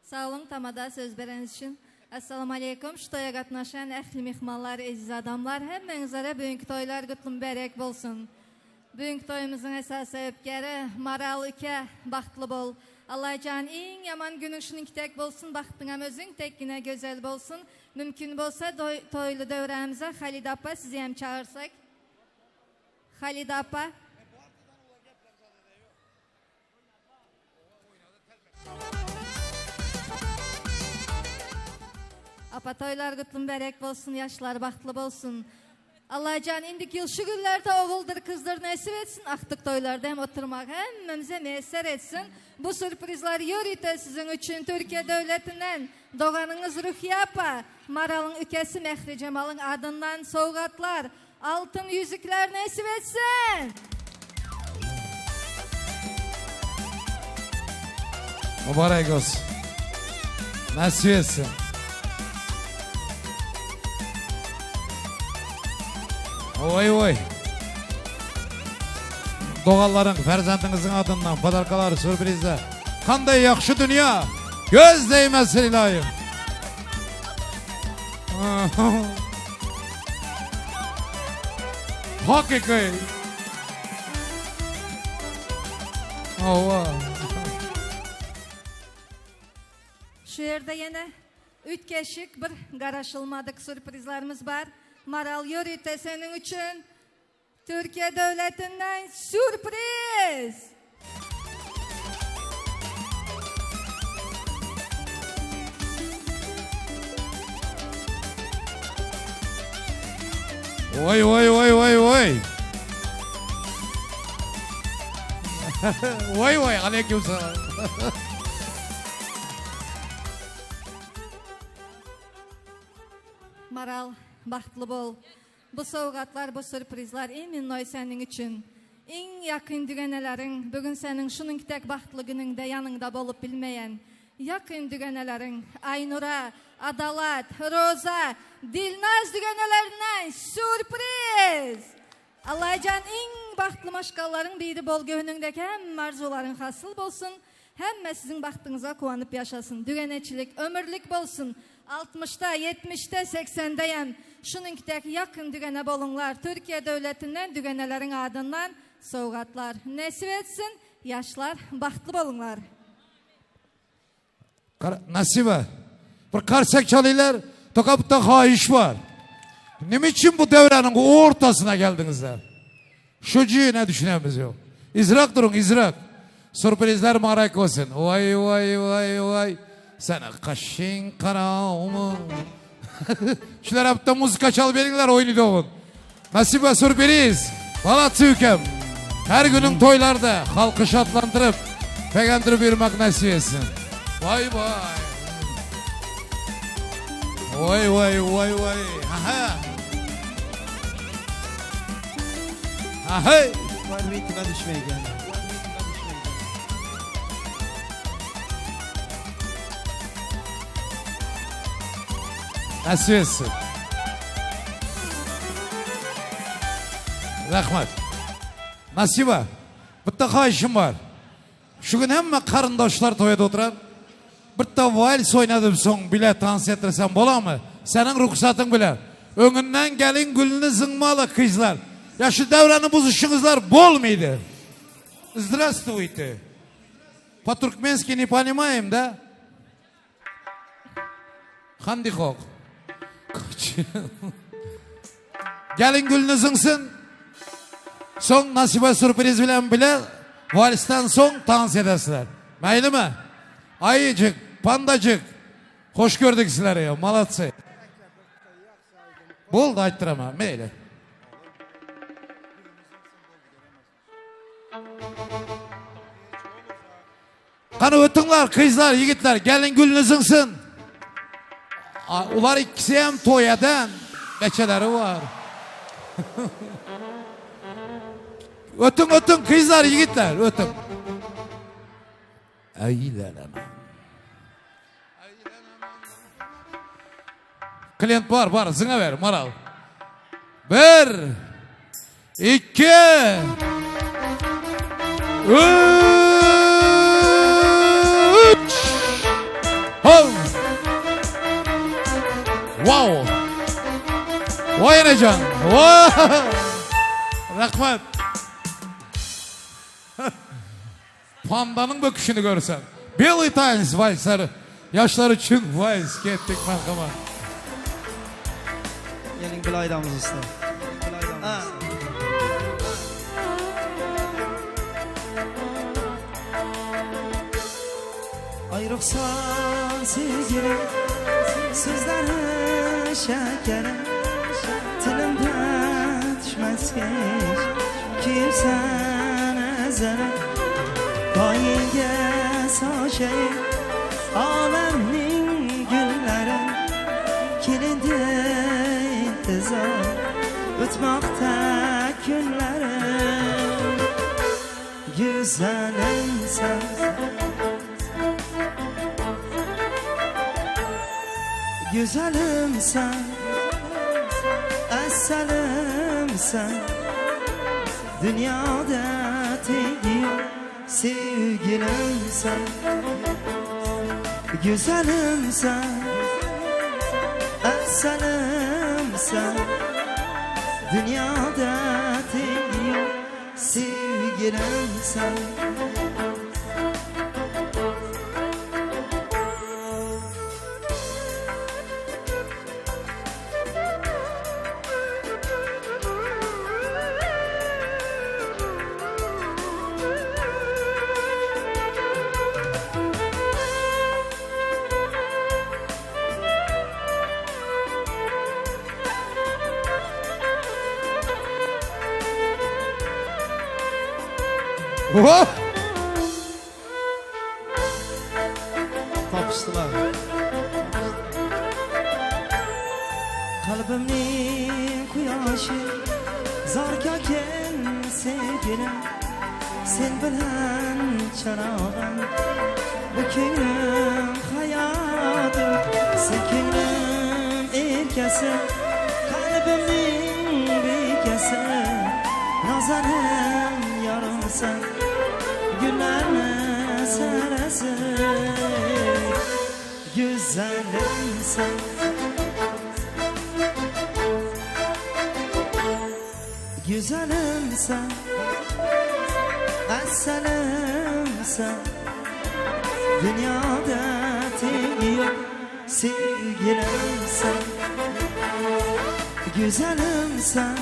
Sağ olun tamada söz bereniz için. Assalamu alaikum. Ştoya katnaşan ehli mihmanlar, aziz adamlar. Hemmenize bugünkü toylar kutlum berek bolsun. Bugünkü toyumuzun esas sebepkeri Maral Üke, baxtlı bol. Allah can en yaman günün şunun tek bolsun, baxtın özün tekkine güzel bolsun. Mümkün bolsa toylu dövremize Halide Appa sizi hem çağırsak. Halide Appa. Apa toylar kutlum berek bolsun, yaşlar baxtlı bolsun. Allah can indik yıl şu günlerde oğuldur kızdır nasip etsin. Aktık toylarda hem oturmak hemmemize meser etsin. Bu sürprizler yürüte sizin için Türkiye devletinden doğanınız Ruhiye Apa, Maral'ın ükesi Mehri Cemal'ın adından soğukatlar, altın yüzükler nasip etsin. Mübarek olsun. Nasip etsin. Oy oy. Doğalların, ferzandınızın adından padarkalar, sürprizler. Kanday yakşı dünya. Göz değmesin ilahim. Hakiki. Şu yerde yine ütkeşik bir qaraşılmadık sürprizlerimiz var. Maral Yörüte senin için Türkiye devletinden sürpriz. Oy oy oy oy oy. Oy oy aleykümselam. Maral baxtlı bol. Bu soğukatlar, bu sürprizler emin senin için. En yakın düğenelerin, bugün senin şunun tek baxtlı gününde yanında bolup bilmeyen, yakın düğenelerin, Aynura, Adalat, Roza, Dilnaz düğenelerinden sürpriz. Allah can en baxtlı maşkalların biri bol göğünündeki hem arzuların hasıl bolsun, hem sizin baxtınıza kuvanıp yaşasın. Düğeneçilik, ömürlük bolsun. 60'da, 70'de, 80'deyem. Şunun tek yakın düğene bolunlar. Türkiye devletinden düğenelerin adından soğukatlar. Nasip etsin, yaşlar baxtlı bolunlar. Nasibe, bir karsak çalıylar, tokapta hayiş var. Niçin bu devrenin ortasına geldinizler? Şucuyu ne düşünemiz yok. İzrak durun, izrak. Sürprizler mübarek olsun. Vay vay vay vay. Sana kaşın karamı. Şular hafta müzika çal verirler oyunu doğun. Nasibe sürpriz. Balatı hüküm. Her günün toylarda halkı şatlandırıp pegendir bir nasip etsin. Vay vay. Vay vay vay vay. Aha. Aha. Var ritme düşmeye geldi. Nasip etsin. Rahmet. Nasibe. Bitta işim var. Şu gün hemen karındaşlar toyada oturan. Bitta vals oynadım son bile dans ettirsem bola mı? Senin ruhsatın bile. Önünden gelin gülünü zıngmalı kızlar. Ya şu devranı bozuşunuzlar bol muydu? Здравствуйте. По-туркменски не понимаем, да? Handikok. Gelin gülünü zıngsın. Son Nasibe sürpriz bilen bile valisten son dans edersizler. Meyli mi? Ayıcık, pandacık. Hoş gördük sizleri ya. Malatsı. Bol da ayttırama. Meyli. Kanı ötünler, kızlar, yigitler. Gelin gülünü zıngsın. Ular ikisi hem toyadan. Beçeleri var. Ötün ötün kızlar, yigitler. Ötün. Eylelemem. Klient var zına ver Maral. 1 2 3 Enecan. Vah! Rahmet. Pandanın böküşünü görsen. Billy Tiles valsları. Yaşlar için vals kettik markama. Gelin Bilaydamız usta. Ayrıksan sevgilim, sözlerin şekerim, dilimden düşmez geç, kimsen ezerim, bayinge saçayım, alemin güllerim, kilinde intizar, ötmekte günlerim, güzelim sen. Güzelim sen, eselim sen, dünyada tek yok sevgilim sen. Güzelim sen, eselim sen, dünyada tek yok sevgilim sen. Hop! Tapıştılar. Kalbimin kuyaşı zarkaken sevgilim, sen bilen çanağım, bu köyüm hayatım, sen köyüm erkesi, kalbimin bekesi, nazarım yarımsın, günler meselesi, güzelim sen. Güzelim sen, eselim sen, dünyada tek yok sevgilim sen. Güzelim sen,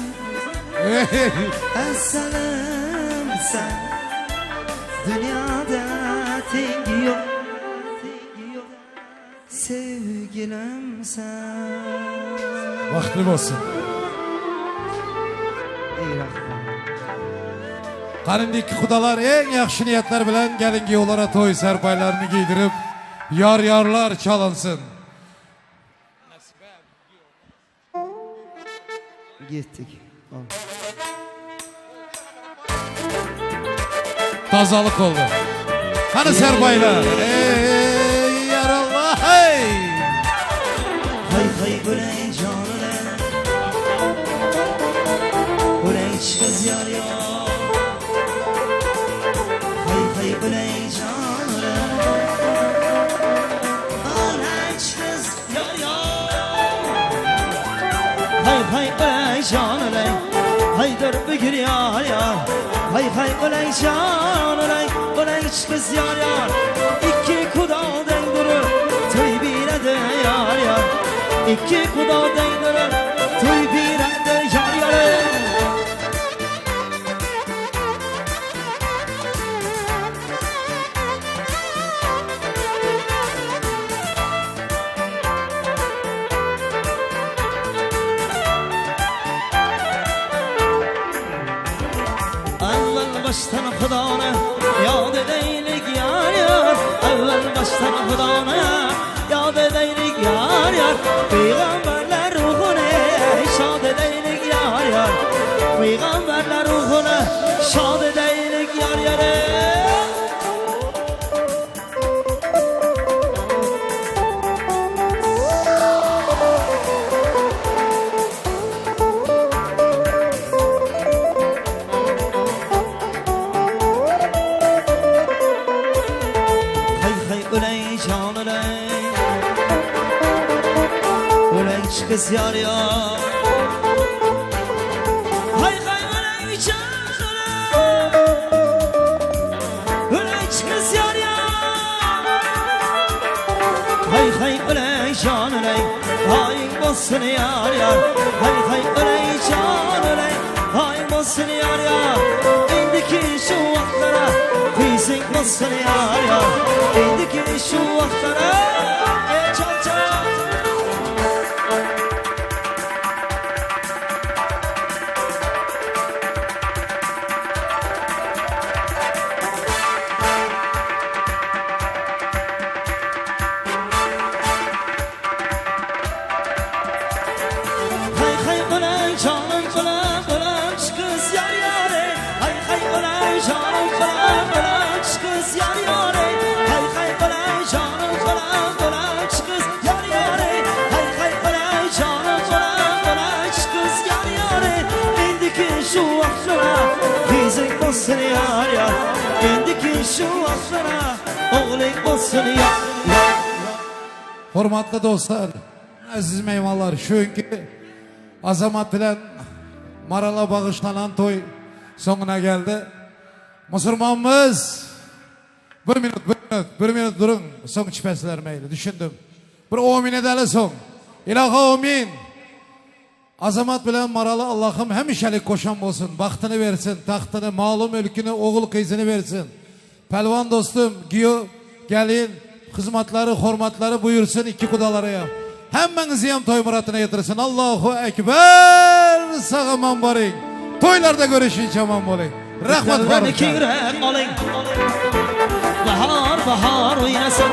eselim sen, dünyada tek yok sevgilim sen. Vaxtlı olsun. Qarindiki xudalar en yaxşı niyetler bilen gelinki onlara toy serpaylarını giydirip yar-yarlar çalınsın. Gittik. Tazalık oldu. Hani serpaylar? Ey yarallah hey! Hay hay büley canına, büley kız yar ya. Hay hay büley canına, büley kız yar ya. Hay hay büley canına, haydır bugür yar ya. Hay hay büley canına, büley kız yar ya. İki kuda dengdürü, toy bir de yar ya. İki kuda dengdürü, toy bir de yar ya. Evvel baştan Xudana yad edeylik yar yar. Evvel baştan Xudana yad edeylik yar yar. Peygamberler ruhuna şad edeylik yar yar. Peygamberler ruhuna şad edeylik yar yar. Kız yar ya, olsun yar yar. Hay hay öley can öley, hay olsun yar yar. İndiki şu vaktlara bizim olsun yar yar. İndiki şu vaktlara can can. Olsun yar yar, indiki şu vaxtlara oğlum olsun yar yar. Hurmatlı dostlar, aziz meyvanlar, şu günkü Azamat bilen Maral'a bağışlanan toy sonuna geldi. Musurmanımız bir minut durun, son çipesiler meyli, düşündüm. Bir 10 minut eli son. İlaha amin. Azamat bilen Maralı Allah'ım hemişelik koşan olsun. Baktını versin, tahtını, malum mülkünü, oğul kızını versin. Pelvan dostum, giyo, gelin, hizmetleri, hürmetleri buyursun iki kudalara ya. Hemmenizi yam toy muratına getirsin. Allahu Ekber. Sağaman barın. Toylarda görüşün çaman bolin. Rahmet var. Bahar bahar oynasın.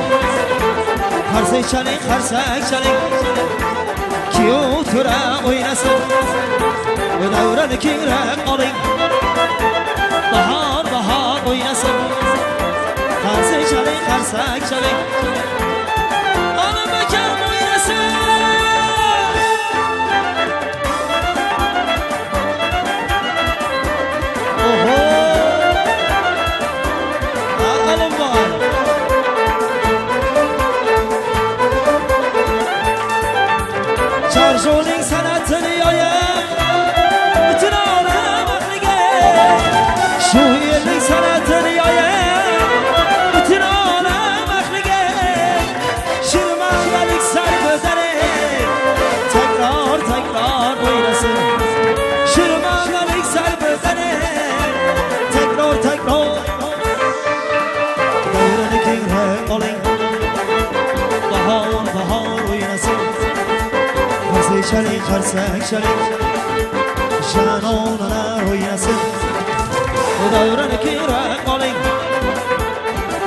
Karsay çalın, karsay çalın. Ki otura oynasın. Davran kirek olayım. Bahar bahar oynasın. Karsay çalın, karsay çalın. Alın mekan oynasın. Oho. Alın var. Çarşoğlu'nun sanatını yayın. Bütün alem aklı gel. Şu yerin sanatını yayın. Bütün alem aklı gel. Şırmangalık sargıları tekrar tekrar oynasın. Şırmangalık sargıları tekrar tekrar. Gayrını kingre olayım. Bahar bahar oynasın. Karsay çalın, karsay çalın. Şan onalar oynasın. Davranı kirek olayım.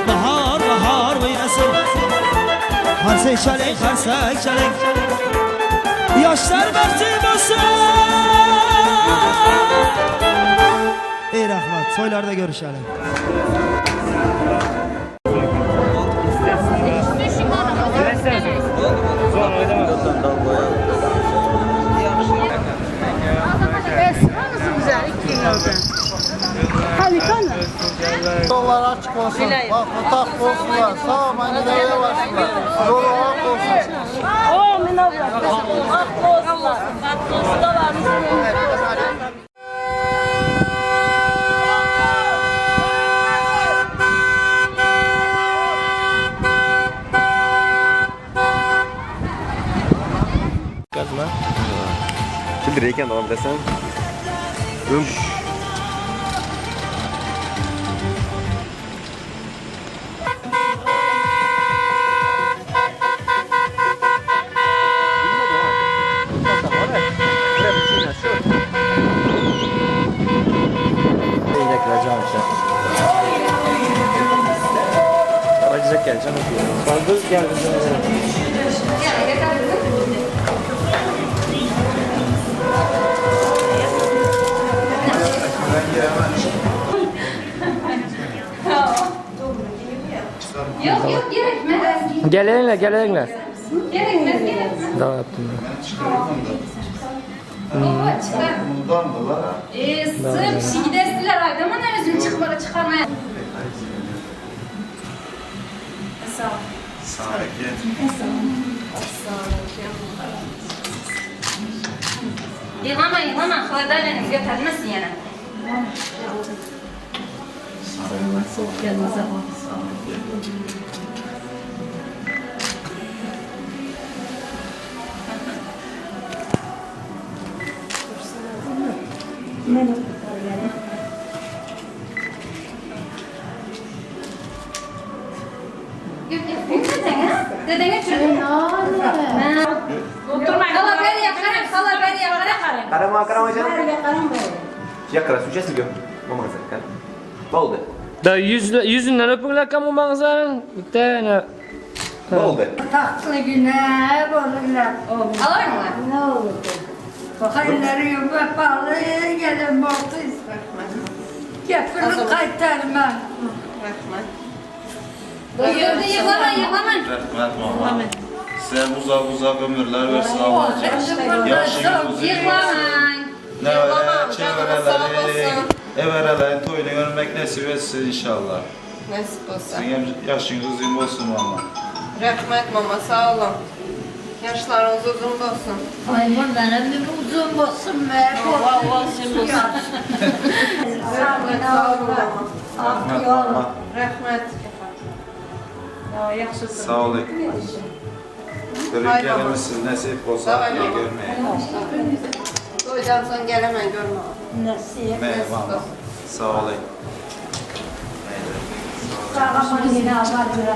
Bahar bahar oynasın. Karsay çalın, karsay çalın. Yaşlar vakti basın. Ey rahmet, soylarda görüşelim. Yollar açık olsun. Bak otak olsunlar. Sağ ol manidaya varsınlar. Yolu ak olsun. Amin abla. Aklı olsunlar. Aklı olsunlar. Kazma. Şimdi reyken devam desem. Fazla geldi. Yok yok gerekmez. Gelenler, gelenler. Gerekmez gerekmez. Daha yaptım Baba çıkar. Sırf şey gidersiler ayda ama ne özüm çıkarmaya. Sağ ol. Sağ ol. Yılama yılama. Hıladar benim götürmesin yana. Soğuk gelmez ama. Dedene çürüdü. Oturmayın. Kala beri yakarım, kala beri yakarım. Karama canım. Ya kara suçes mi gör? Mama sen kan. Oldu. Da yüzünden öpüngler kamu mağazanın. Bir tane. Oldu. Tatlı güne bolurlar. Alır mı? Ne olur? Hayırları yumma pahalı gelin bortu ispatma. Yapılıp kaytarma. Yıklamayın. Rahmet mama. Sen uzak ömürler versin Allah. Yaşınız Yıklamayın. Ne öyle çevrelerin, everelerin toyunu görmek nasip etsin inşallah. Nasip olsun. Sizin yaşınız uzun olsun mama. Rahmet mama sağ olun. Yaşlarınız uzun olsun. Ay bundan ömrüm uzun olsun be. Olsun olsun. Rahmet sağ olun mama. Rahmet mama. Rahmet. Sağ olun. Görün gelmişsiniz nasip olsa görmeye. Toydan sonra gelemem görmem. Nasip. Merhaba. Sağ olun. Sağlamanı yine Allah güler.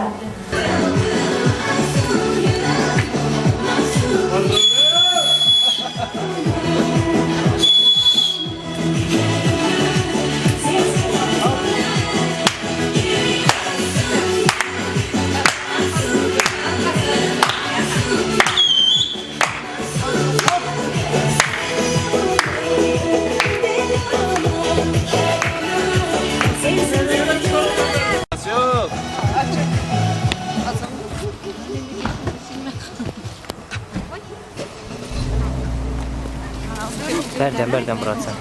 Berden Murat sen.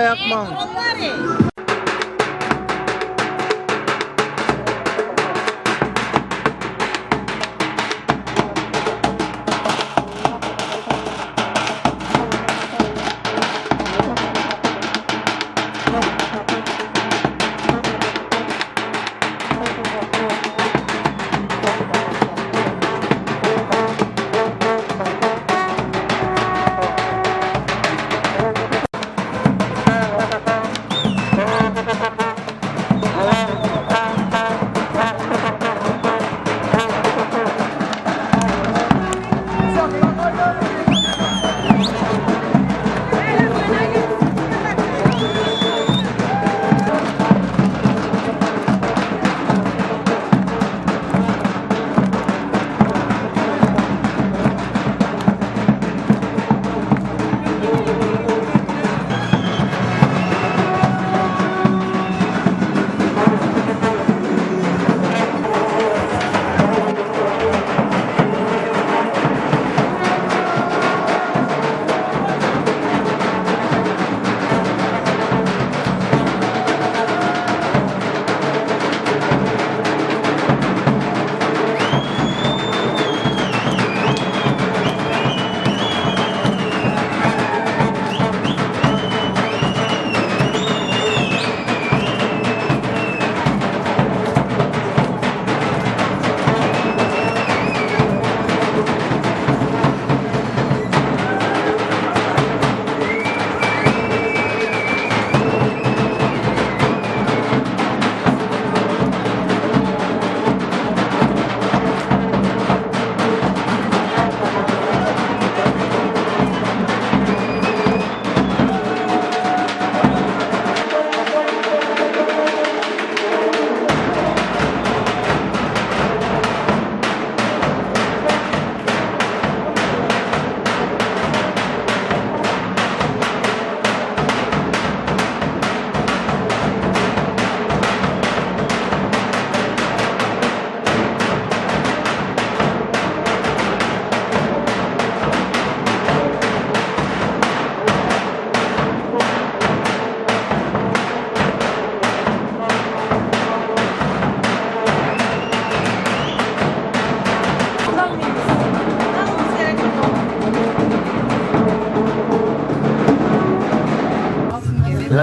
Yakma.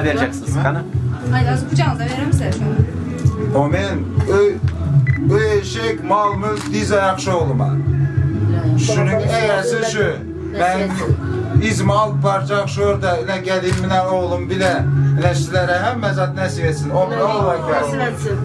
vereceksiniz? Kana? Hayır, az bucağınıza verem size şunu. O men bu eşek mal mülk diz ayakşı olma. Şunun eğersi şu. Ben izmi alıp parçak şu orada ne gelin mine oğlum bile. Ne sizlere hem mezat nasip etsin. O bile Allah Nasip etsin.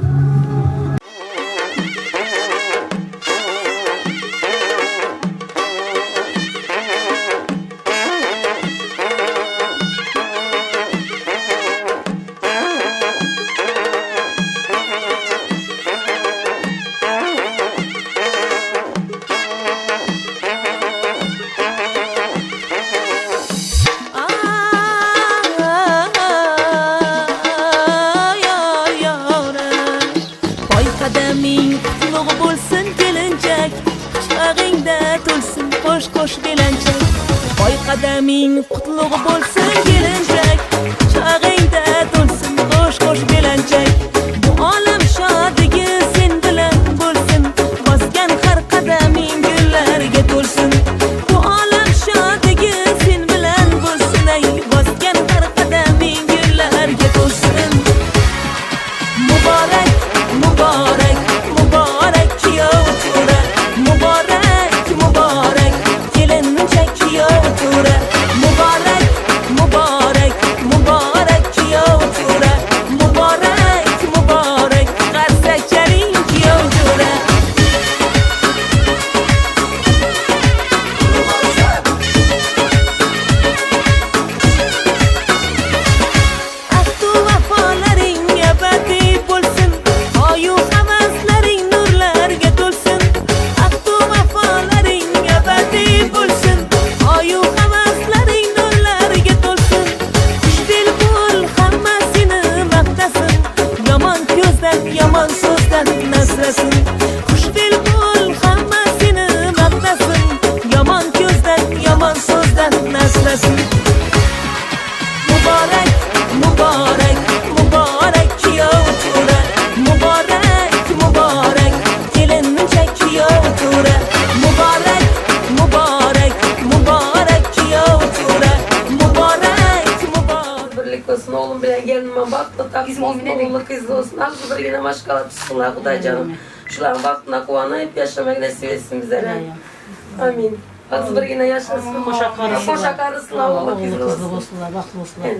Qadamin qutlug' bo'lsin kelinchak, chog'ingda to'lsin qo'sh belanchak. Bu olam shodligi sen bilan bo'lsin, bosgan har qadaming gullarga to'lsin. Bu olam shodligi sen bilan bo'lsin, ay bosgan har qadaming gullarga to'lsin. Muborak, muborak, muborak kuyov to'ra, muborak, muborak kelinchak kuyov to'ra. Muborak, muborak, muborak kuyov to'ra, muborak, muborak qarsakcharing kuyov to'ra. Ahdu vafolaring abadiy bo'lsin, oyu havaslaring nurlarga to'lsin. Ahdu vafolaring abadiy bo'lsin, oyu havaslaring nurlarga to'lsin. Xushfe'l bo'l, hamma seni maqtasin, yomon ko'zdan, yomon so'zdan nasrasin. Xushfe'l bo'l, hamma seni maqtasin, yomon ko'zdan, yomon so'zdan nasrasin. Muborak, muborak, muborak kuyov to'ra, muborak, muborak kelinchak kuyov to'ra. Muborak, muborak, muborak kuyov to'ra, muborak, muborak. Birlik olsun oğlum bilen gelinime baktı. Bizim oğlumlu kızlı olsun. Ağzı bir yine maşkala tutsunlar Kuday canım. Şuların baktığına kovanayıp yaşamak nasip etsin bize. Amin. Ağzı bir yine yaşasın. Boşa karısınlar oğlum kızlı olsun. Baklı olsunlar.